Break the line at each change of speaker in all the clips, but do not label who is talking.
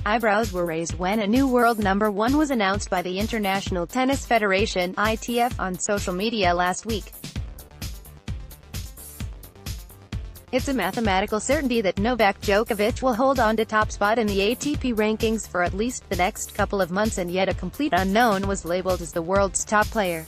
Eyebrows were raised when a new world number one was announced by the International Tennis Federation (ITF) on social media last week. It's a mathematical certainty that Novak Djokovic will hold on to top spot in the ATP rankings for at least the next couple of months, and yet a complete unknown was labeled as the world's top player.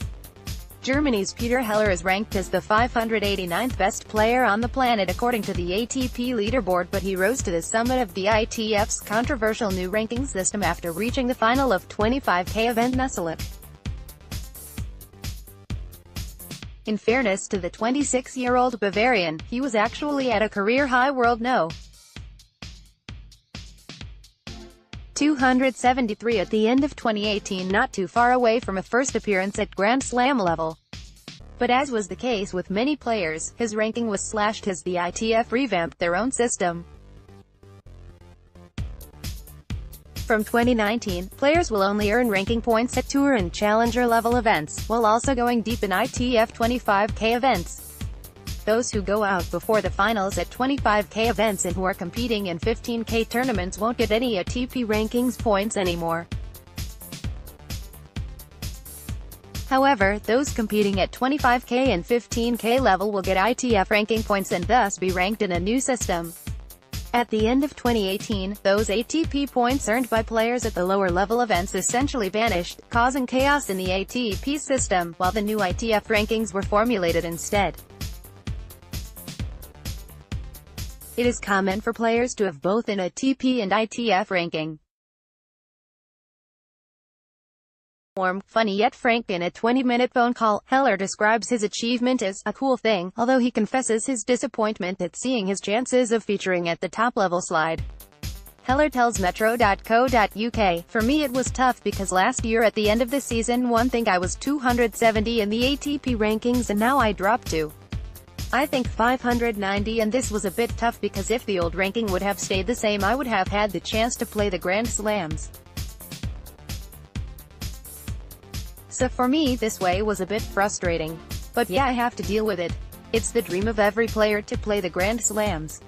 Germany's Peter Heller is ranked as the 589th best player on the planet according to the ATP leaderboard, but he rose to the summit of the ITF's controversial new ranking system after reaching the final of 25K event Nusselt. In fairness to the 26-year-old Bavarian, he was actually at a career-high world no. 273 at the end of 2018, not too far away from a first appearance at Grand Slam level. But as was the case with many players, his ranking was slashed as the ITF revamped their own system. From 2019, players will only earn ranking points at Tour and Challenger level events, while also going deep in ITF 25K events. Those who go out before the finals at 25K events and who are competing in 15K tournaments won't get any ATP rankings points anymore. However, those competing at 25K and 15K level will get ITF ranking points and thus be ranked in a new system. At the end of 2018, those ATP points earned by players at the lower-level events essentially vanished, causing chaos in the ATP system, while the new ITF rankings were formulated instead. It is common for players to have both an ATP and ITF ranking. Funny yet frank. In a 20-minute phone call, Heller describes his achievement as a cool thing, although he confesses his disappointment at seeing his chances of featuring at the top level slide. Heller tells Metro.co.uk, "For me it was tough because last year at the end of the season one thing I was 270 in the ATP rankings and now I dropped to, I think, 590, and this was a bit tough because if the old ranking would have stayed the same I would have had the chance to play the Grand Slams. So for me this way was a bit frustrating. But yeah, I have to deal with it. It's the dream of every player to play the Grand Slams.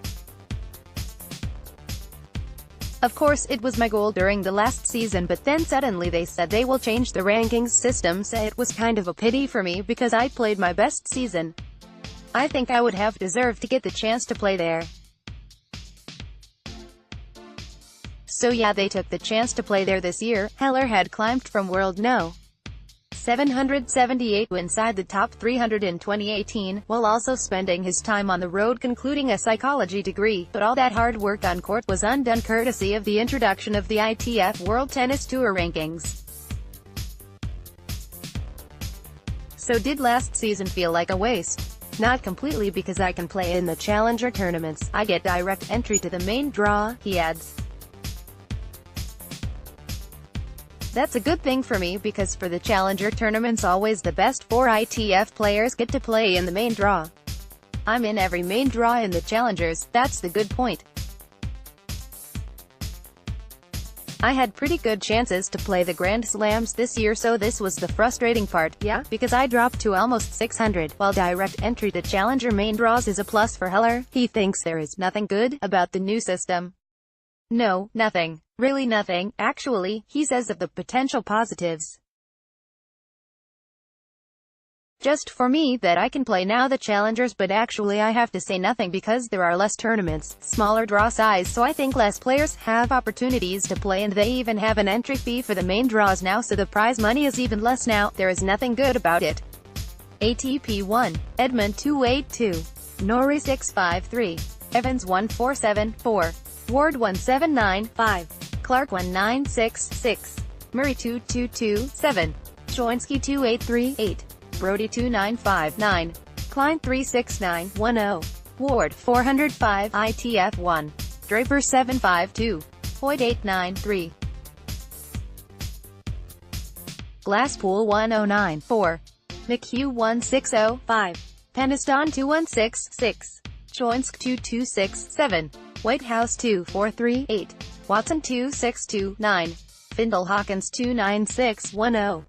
Of course it was my goal during the last season, but then suddenly they said they will change the rankings system, so it was kind of a pity for me because I played my best season. I think I would have deserved to get the chance to play there. So yeah, they took the chance to play there this year." Heller had climbed from World No. 778 inside the top 300 in 2018, while also spending his time on the road concluding a psychology degree, but all that hard work on court was undone courtesy of the introduction of the ITF World Tennis Tour rankings. So did last season feel like a waste? Not completely, because I can play in the Challenger tournaments. I get direct entry to the main draw, he adds. That's a good thing for me because for the Challenger tournaments always the best 4 ITF players get to play in the main draw. I'm in every main draw in the Challengers, that's the good point. I had pretty good chances to play the Grand Slams this year, so this was the frustrating part, yeah, because I dropped to almost 600, while direct entry to Challenger main draws is a plus for Heller. He thinks there is nothing good about the new system. No, nothing. Really nothing, actually, he says of the potential positives. Just for me that I can play now the Challengers, but actually I have to say nothing because there are less tournaments, smaller draw size, so I think less players have opportunities to play, and they even have an entry fee for the main draws now, so the prize money is even less now. There is nothing good about it. ATP 1. Edmund 282. Norrie 653. Evans 1474. Ward 1795. Clark 1966. Murray 2227. Joinski 2838. Brody 2959. Klein 36910. Ward 405. ITF 1. Draper 752. Hoyt 893. Glasspool 1094. McHugh 1605. Peniston 2166. Joinsk 2267. Whitehouse 2438. Watson 2629. Findle Hawkins 29610.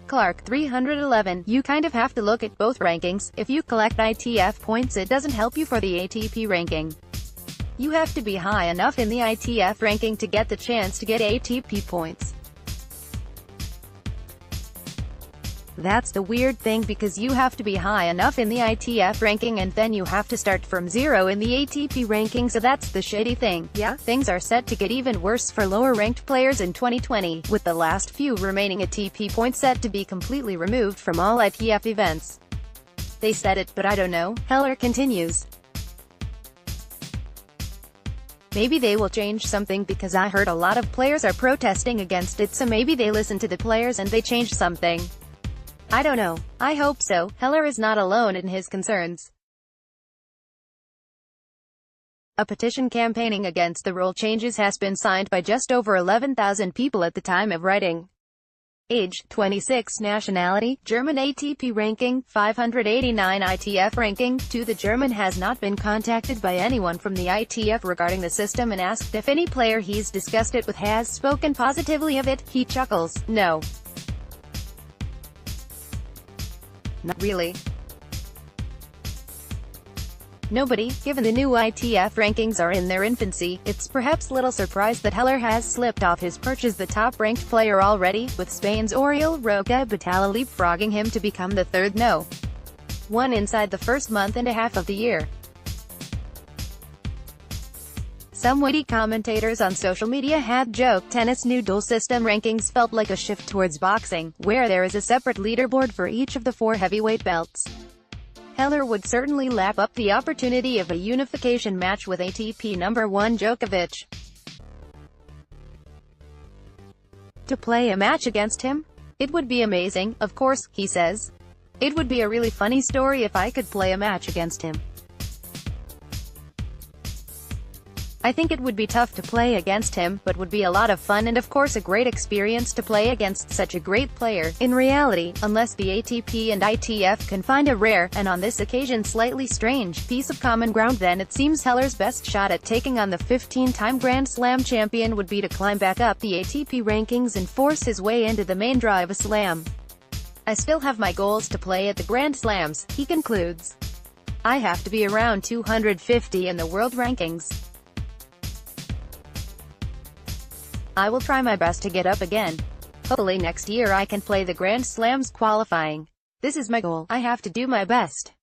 Clark 311. You kind of have to look at both rankings. If you collect ITF points it doesn't help you for the ATP ranking. You have to be high enough in the ITF ranking to get the chance to get ATP points. That's the weird thing, because you have to be high enough in the ITF ranking and then you have to start from zero in the ATP ranking, so that's the shady thing. Yeah, things are set to get even worse for lower-ranked players in 2020, with the last few remaining ATP points set to be completely removed from all ITF events. They said it, but I don't know, Heller continues. Maybe they will change something, because I heard a lot of players are protesting against it, so maybe they listen to the players and they change something. I don't know. I hope so. Heller is not alone in his concerns. A petition campaigning against the rule changes has been signed by just over 11,000 people at the time of writing. Age, 26, nationality, German ATP ranking, 589 ITF ranking. 2. The German has not been contacted by anyone from the ITF regarding the system, and asked if any player he's discussed it with has spoken positively of it. He chuckles. No. Not really. Nobody. Given the new ITF rankings are in their infancy, it's perhaps little surprise that Heller has slipped off his perch as the top-ranked player already, with Spain's Oriol Roca Batalla leapfrogging him to become the third one inside the first month and a half of the year. Some witty commentators on social media had joked tennis' new dual system rankings felt like a shift towards boxing, where there is a separate leaderboard for each of the 4 heavyweight belts. Heller would certainly lap up the opportunity of a unification match with ATP #1 Djokovic. To play a match against him? It would be amazing, of course, he says. It would be a really funny story if I could play a match against him. I think it would be tough to play against him, but would be a lot of fun and of course a great experience to play against such a great player. In reality, unless the ATP and ITF can find a rare, and on this occasion slightly strange, piece of common ground, then it seems Heller's best shot at taking on the 15-time Grand Slam champion would be to climb back up the ATP rankings and force his way into the main draw of a slam. I still have my goals to play at the Grand Slams, he concludes. I have to be around 250 in the world rankings. I will try my best to get up again. Hopefully next year I can play the Grand Slams qualifying. This is my goal. I have to do my best.